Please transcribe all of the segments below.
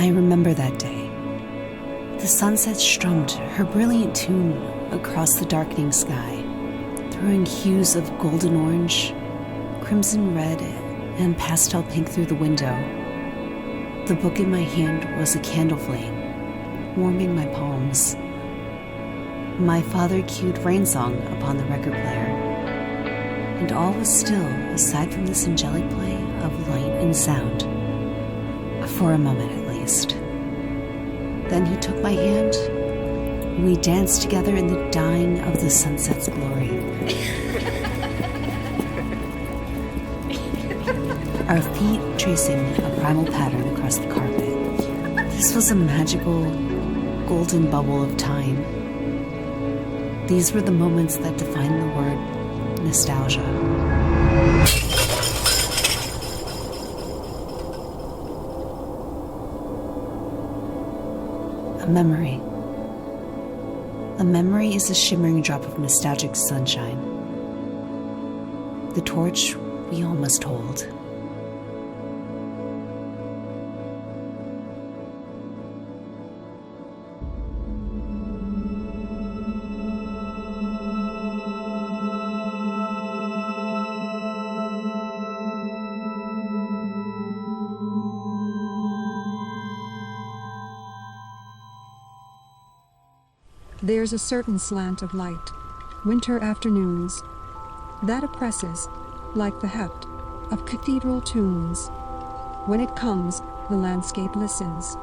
I remember that day. The sunset strummed her brilliant tune across the darkening sky, throwing hues of golden orange, crimson red, and pastel pink through the window. The book in my hand was a candle flame, warming my palms. My father cued Rain Song upon the record player, and all was still aside from this angelic play of light and sound. For a moment at least. Then he took my hand, and we danced together in the dying of the sunset's glory. Our feet tracing a primal pattern across the carpet. This was a magical, golden bubble of time. These were the moments that define the word nostalgia. A memory. A memory is a shimmering drop of nostalgic sunshine. The torch we all must hold. There's a certain slant of light, winter afternoons, that oppresses, like the heft of cathedral tunes. When it comes, the landscape listens.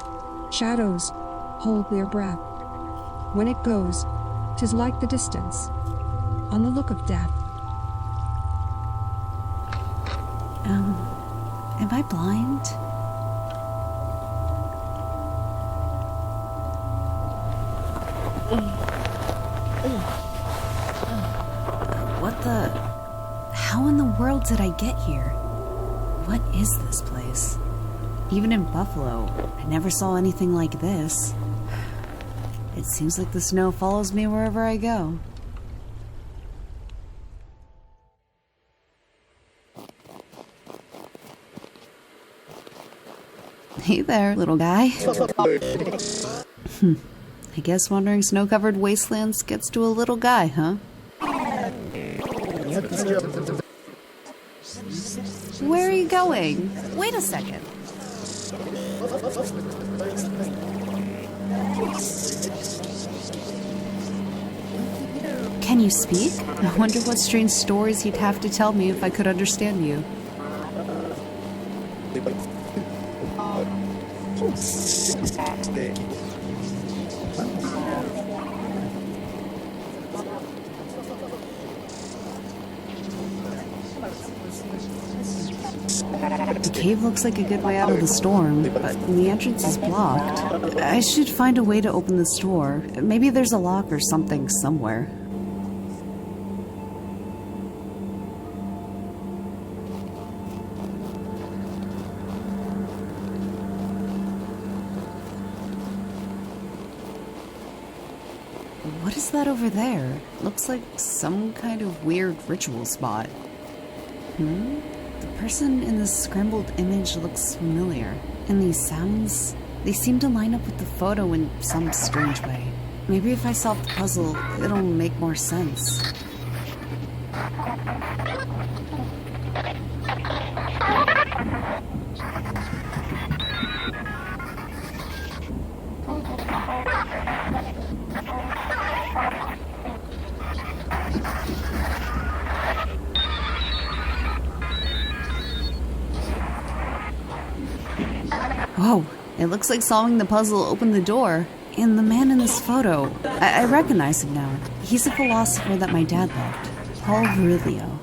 Shadows hold their breath. When it goes, 'tis like the distance, on the look of death. Am I blind? What the... How in the world did I get here? What is this place? Even in Buffalo, I never saw anything like this. It seems like the snow follows me wherever I go. Hey there, little guy. I guess wandering snow-covered wastelands gets to a little guy, huh? Where are you going? Wait a second. Can you speak? I wonder what strange stories you'd have to tell me if I could understand you. The cave looks like a good way out of the storm, but the entrance is blocked. I should find a way to open this door. Maybe there's a lock or something somewhere. What is that over there? Looks like some kind of weird ritual spot. The person in this scrambled image looks familiar. And these sounds, they seem to line up with the photo in some strange way. Maybe if I solve the puzzle, it'll make more sense. Whoa, it looks like solving the puzzle opened the door. And the man in this photo, I recognize him now. He's a philosopher that my dad loved, Paul Virilio.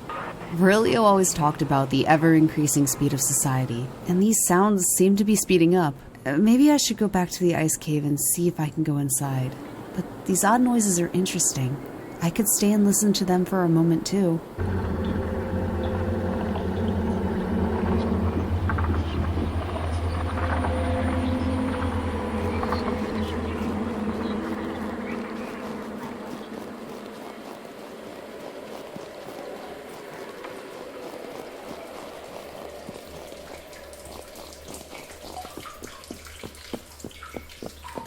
Virilio always talked about the ever-increasing speed of society, and these sounds seem to be speeding up. Maybe I should go back to the ice cave and see if I can go inside. But these odd noises are interesting. I could stay and listen to them for a moment too.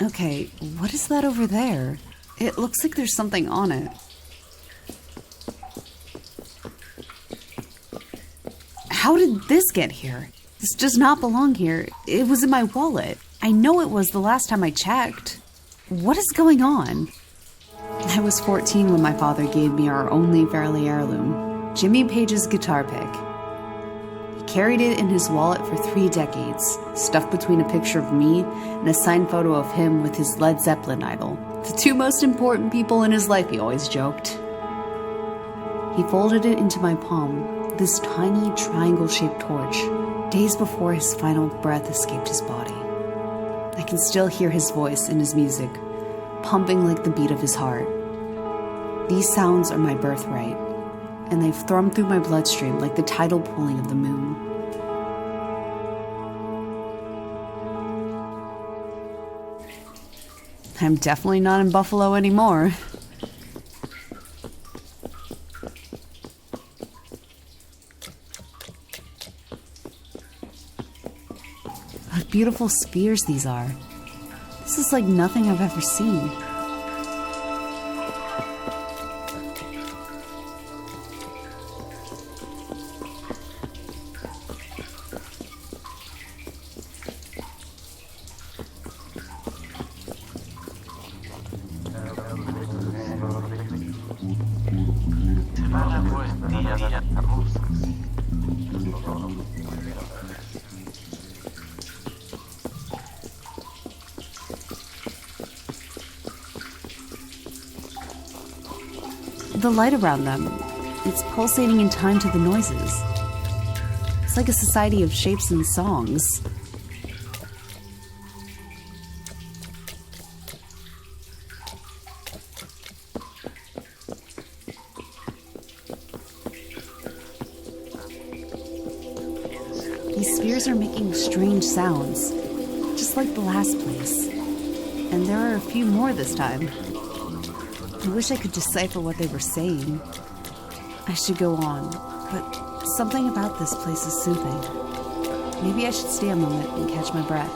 Okay, what is that over there? It looks like there's something on it. How did this get here? This does not belong here. It was in my wallet. I know it was the last time I checked. What is going on? I was 14 when my father gave me our only family heirloom, Jimmy Page's guitar pick. He carried it in his wallet for 3 decades, stuffed between a picture of me and a signed photo of him with his Led Zeppelin idol. The 2 most important people in his life, he always joked. He folded it into my palm, this tiny triangle-shaped torch, days before his final breath escaped his body. I can still hear his voice in his music, pumping like the beat of his heart. These sounds are my birthright, and they've thrummed through my bloodstream like the tidal pulling of the moon. I'm definitely not in Buffalo anymore. What beautiful spheres these are. This is like nothing I've ever seen. The light around them, it's pulsating in time to the noises. It's like a society of shapes and songs. These spheres are making strange sounds, just like the last place. And there are a few more this time. I wish I could decipher what they were saying. I should go on, but something about this place is soothing. Maybe I should stay a moment and catch my breath.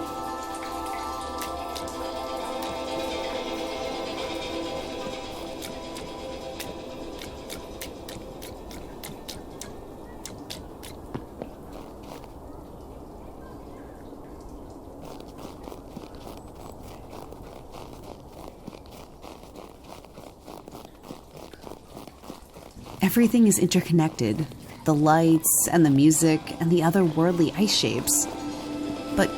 Everything is interconnected. The lights and the music and the otherworldly ice shapes. But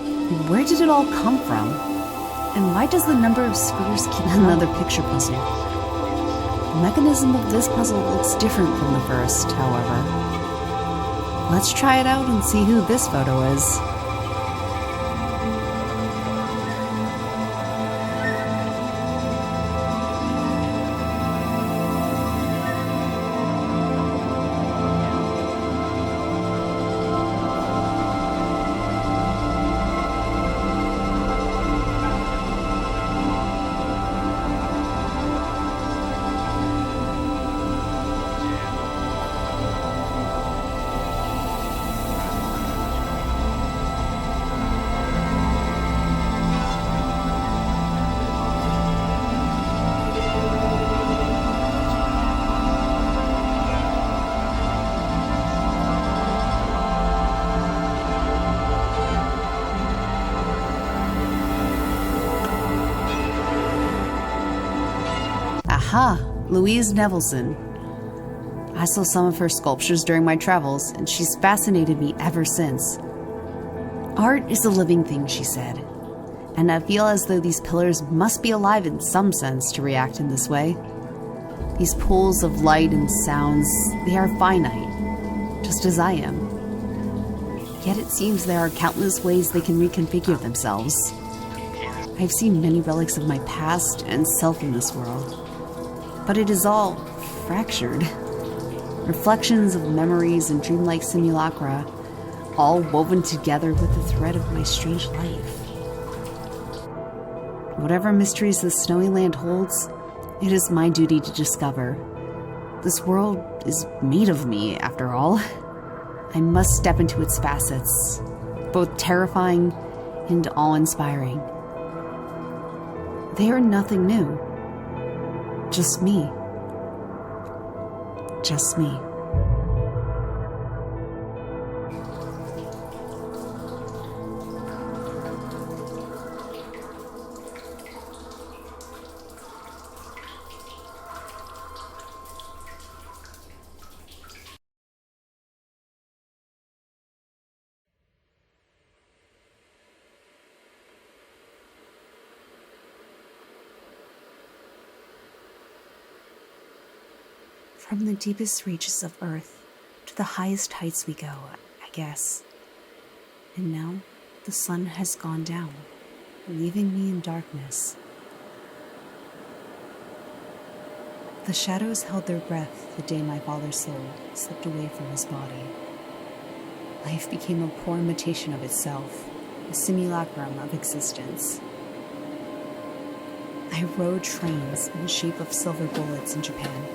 where did it all come from? And why does the number of spheres keep another picture puzzle? The mechanism of this puzzle looks different from the first, however. Let's try it out and see who this photo is. Aha, Louise Nevelson. I saw some of her sculptures during my travels, and she's fascinated me ever since. Art is a living thing, she said, and I feel as though these pillars must be alive in some sense to react in this way. These pools of light and sounds, they are finite, just as I am. Yet it seems there are countless ways they can reconfigure themselves. I've seen many relics of my past and self in this world, but it is all fractured. Reflections of memories and dreamlike simulacra, all woven together with the thread of my strange life. Whatever mysteries the snowy land holds, it is my duty to discover. This world is made of me, after all. I must step into its facets, both terrifying and awe-inspiring. They are nothing new. Just me. Just me. From the deepest reaches of Earth to the highest heights we go, I guess. And now the sun has gone down, leaving me in darkness. The shadows held their breath the day my father's soul slipped away from his body. Life became a poor imitation of itself, a simulacrum of existence. I rode trains in the shape of silver bullets in Japan.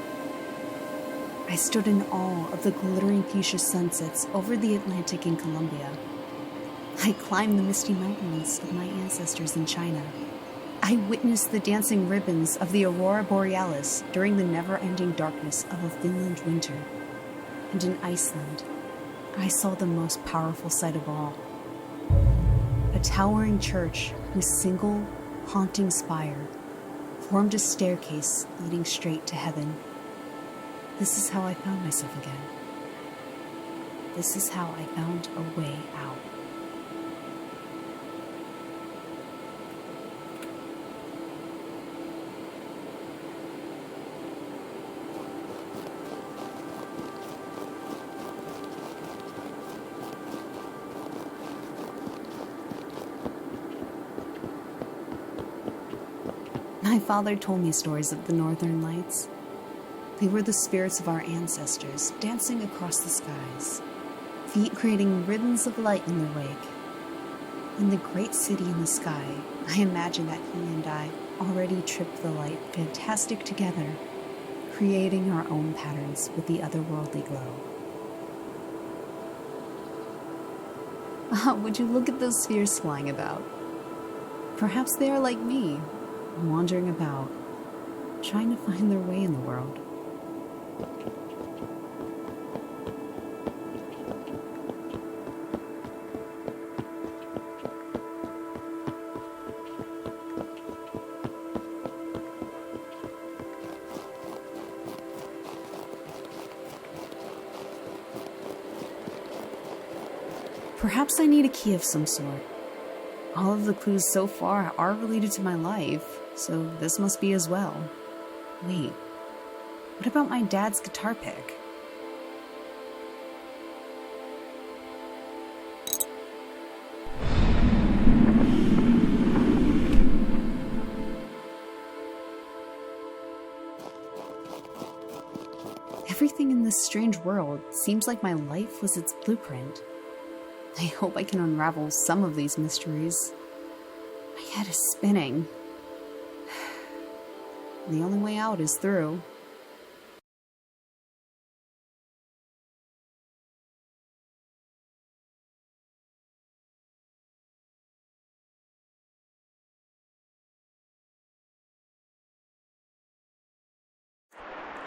I stood in awe of the glittering fuchsia sunsets over the Atlantic in Colombia. I climbed the misty mountains of my ancestors in China. I witnessed the dancing ribbons of the aurora borealis during the never-ending darkness of a Finland winter. And in Iceland, I saw the most powerful sight of all. A towering church whose single, haunting spire formed a staircase leading straight to heaven. This is how I found myself again. This is how I found a way out. My father told me stories of the Northern Lights. They were the spirits of our ancestors dancing across the skies, feet creating ribbons of light in their wake. In the great city in the sky, I imagine that he and I already tripped the light fantastic together, creating our own patterns with the otherworldly glow. Would you look at those spheres flying about? Perhaps they are like me, wandering about, trying to find their way in the world. Perhaps I need a key of some sort. All of the clues so far are related to my life, so this must be as well. Wait, what about my dad's guitar pick? Everything in this strange world seems like my life was its blueprint. I hope I can unravel some of these mysteries. My head is spinning. The only way out is through.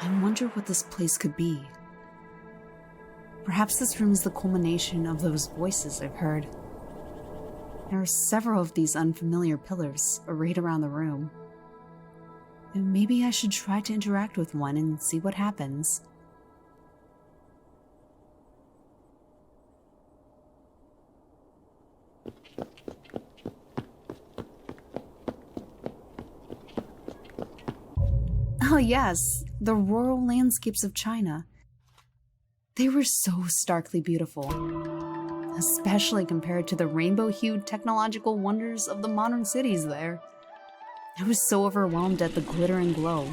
I wonder what this place could be. Perhaps this room is the culmination of those voices I've heard. There are several of these unfamiliar pillars arrayed around the room. And maybe I should try to interact with one and see what happens. Oh yes, the rural landscapes of China. They were so starkly beautiful, especially compared to the rainbow-hued technological wonders of the modern cities there. I was so overwhelmed at the glitter and glow.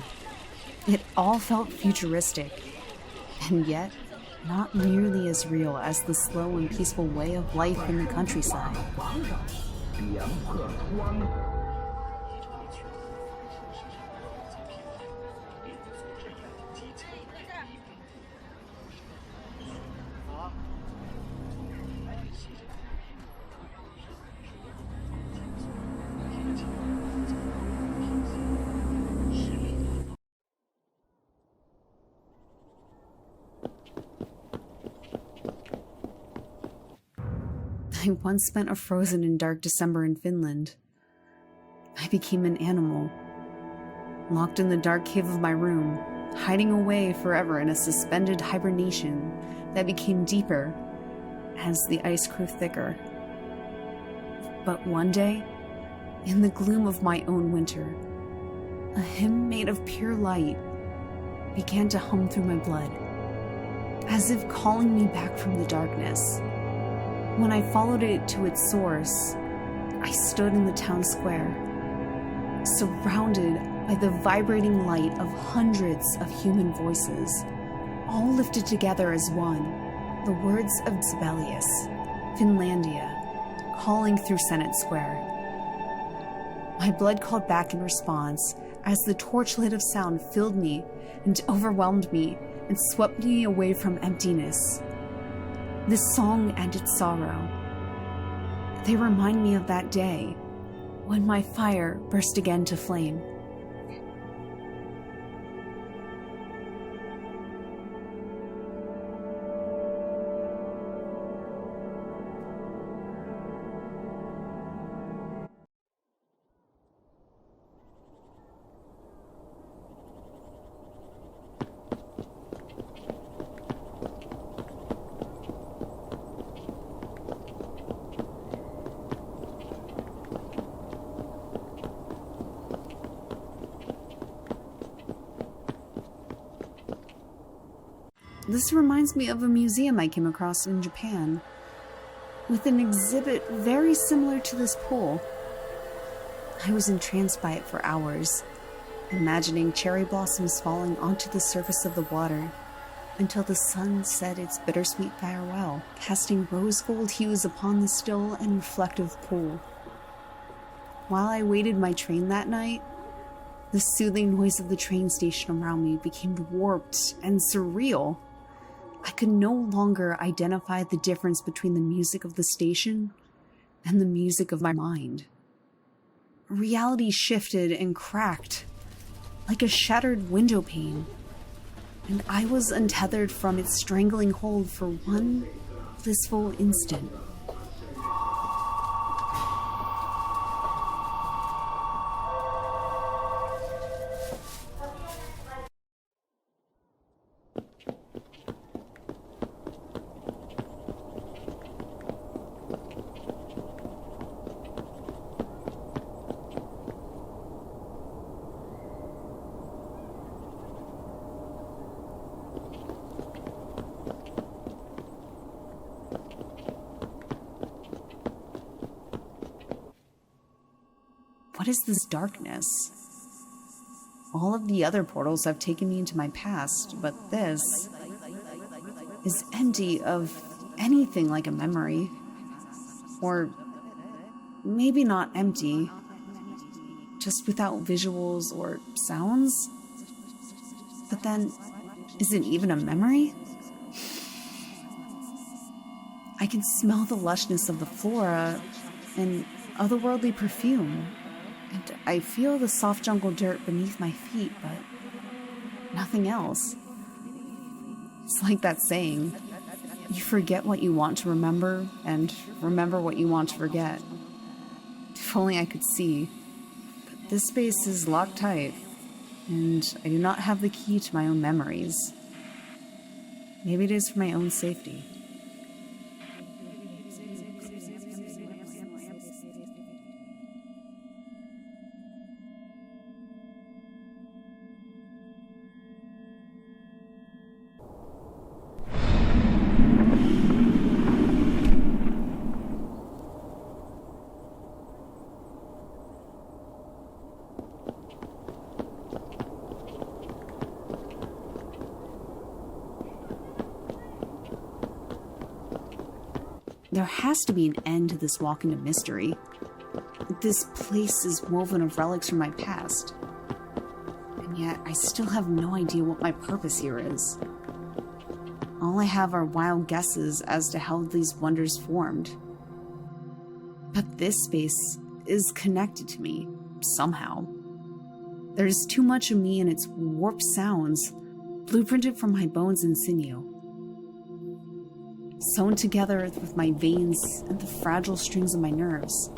It all felt futuristic, and yet not nearly as real as the slow and peaceful way of life in the countryside. I once spent a frozen and dark December in Finland. I became an animal, locked in the dark cave of my room, hiding away forever in a suspended hibernation that became deeper as the ice grew thicker. But one day, in the gloom of my own winter, a hymn made of pure light began to hum through my blood, as if calling me back from the darkness. When I followed it to its source, I stood in the town square, surrounded by the vibrating light of hundreds of human voices, all lifted together as one, the words of Sibelius, Finlandia, calling through Senate Square. My blood called back in response as the torchlight of sound filled me and overwhelmed me and swept me away from emptiness. This song and its sorrow, they remind me of that day when my fire burst again to flame. This reminds me of a museum I came across in Japan, with an exhibit very similar to this pool. I was entranced by it for hours, imagining cherry blossoms falling onto the surface of the water until the sun said its bittersweet farewell, casting rose-gold hues upon the still and reflective pool. While I waited my train that night, the soothing noise of the train station around me became warped and surreal. I could no longer identify the difference between the music of the station and the music of my mind. Reality shifted and cracked like a shattered window pane, and I was untethered from its strangling hold for one blissful instant. What is this darkness? All of the other portals have taken me into my past, but this is empty of anything like a memory. Or maybe not empty, just without visuals or sounds. But then, is it even a memory? I can smell the lushness of the flora and otherworldly perfume. And I feel the soft jungle dirt beneath my feet, but nothing else. It's like that saying, you forget what you want to remember and remember what you want to forget. If only I could see. But this space is locked tight, and I do not have the key to my own memories. Maybe it is for my own safety. There has to be an end to this walk into mystery. This place is woven of relics from my past. And yet, I still have no idea what my purpose here is. All I have are wild guesses as to how these wonders formed. But this space is connected to me, somehow. There's too much of me in its warped sounds, blueprinted from my bones and sinew. sewn together with my veins and the fragile strings of my nerves.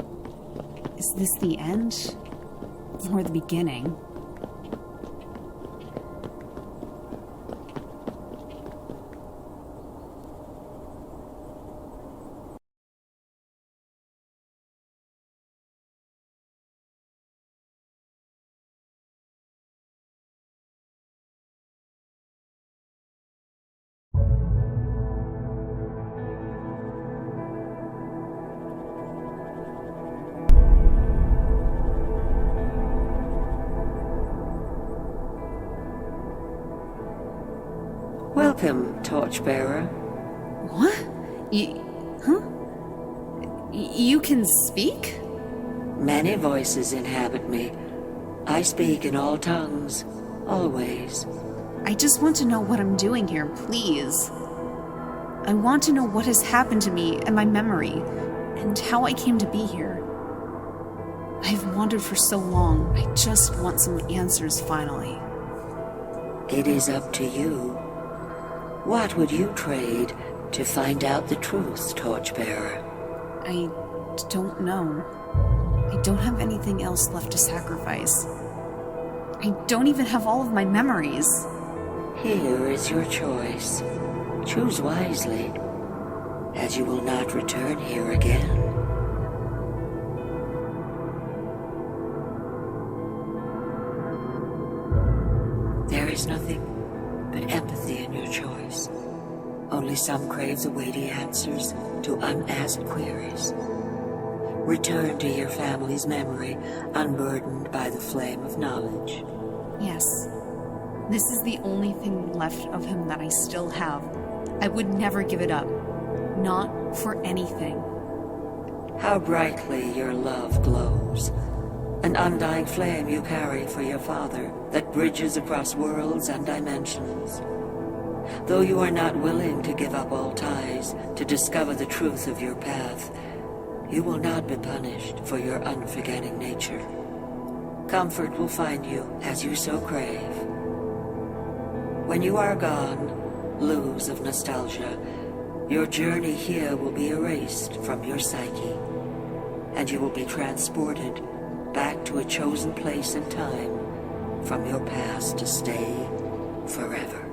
Is this the end? Or the beginning? Welcome, Torchbearer. What? Huh? You can speak? Many voices inhabit me. I speak in all tongues, always. I just want to know what I'm doing here, please. I want to know what has happened to me and my memory, and how I came to be here. I've wandered for so long, I just want some answers finally. It is up to you. What would you trade to find out the truth, Torchbearer? I don't know. I don't have anything else left to sacrifice. I don't even have all of my memories. Here is your choice. Choose wisely, as you will not return here again. There is nothing but empathy in your choice. Only some crave the weighty answers to unasked queries. Return to your family's memory, unburdened by the flame of knowledge. Yes. This is the only thing left of him that I still have. I would never give it up. Not for anything. How brightly your love glows. An undying flame you carry for your father that bridges across worlds and dimensions. Though you are not willing to give up all ties to discover the truth of your path, you will not be punished for your unforgetting nature. Comfort will find you as you so crave. When you are gone, lose of nostalgia, your journey here will be erased from your psyche, and you will be transported back to a chosen place and time from your past to stay forever.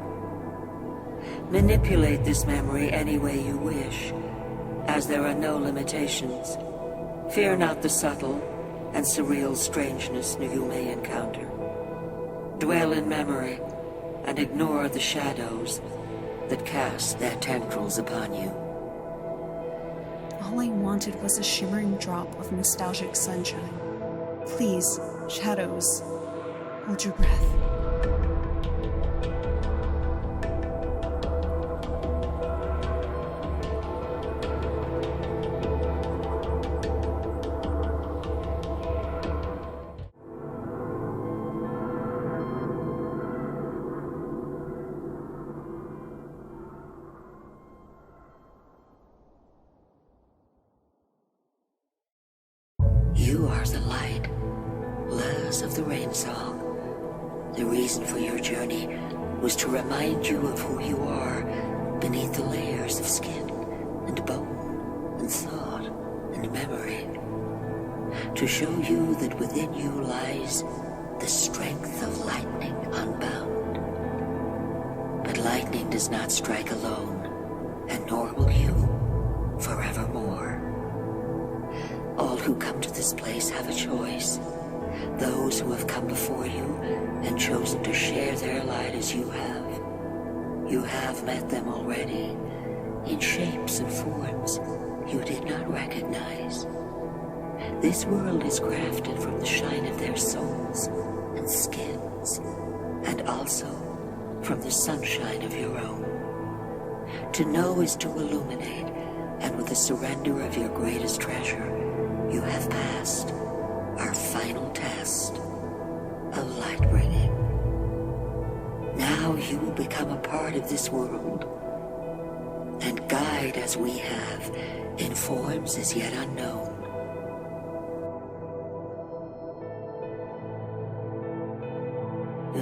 Manipulate this memory any way you wish, as there are no limitations. Fear not the subtle and surreal strangeness you may encounter. Dwell in memory and ignore the shadows that cast their tendrils upon you. All I wanted was a shimmering drop of nostalgic sunshine. Please, shadows, hold your breath. You are the light, Laz of the Rain Song. The reason for your journey was to remind you of who you are beneath the layers of skin and bone and thought and memory. To show you that within you lies the strength of lightning unbound. But lightning does not strike alone, and nor will you forevermore. All who come to this place have a choice. Those who have come before you and chosen to share their light as you have. You have met them already, in shapes and forms you did not recognize. This world is crafted from the shine of their souls and skins, and also from the sunshine of your own. To know is to illuminate, and with the surrender of your greatest treasure, you have passed our final test of light bringing. Now you will become a part of this world and guide as we have in forms as yet unknown.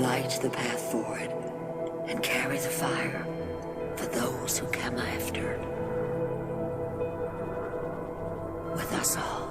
Light the path forward and carry the fire for those who come after. us all.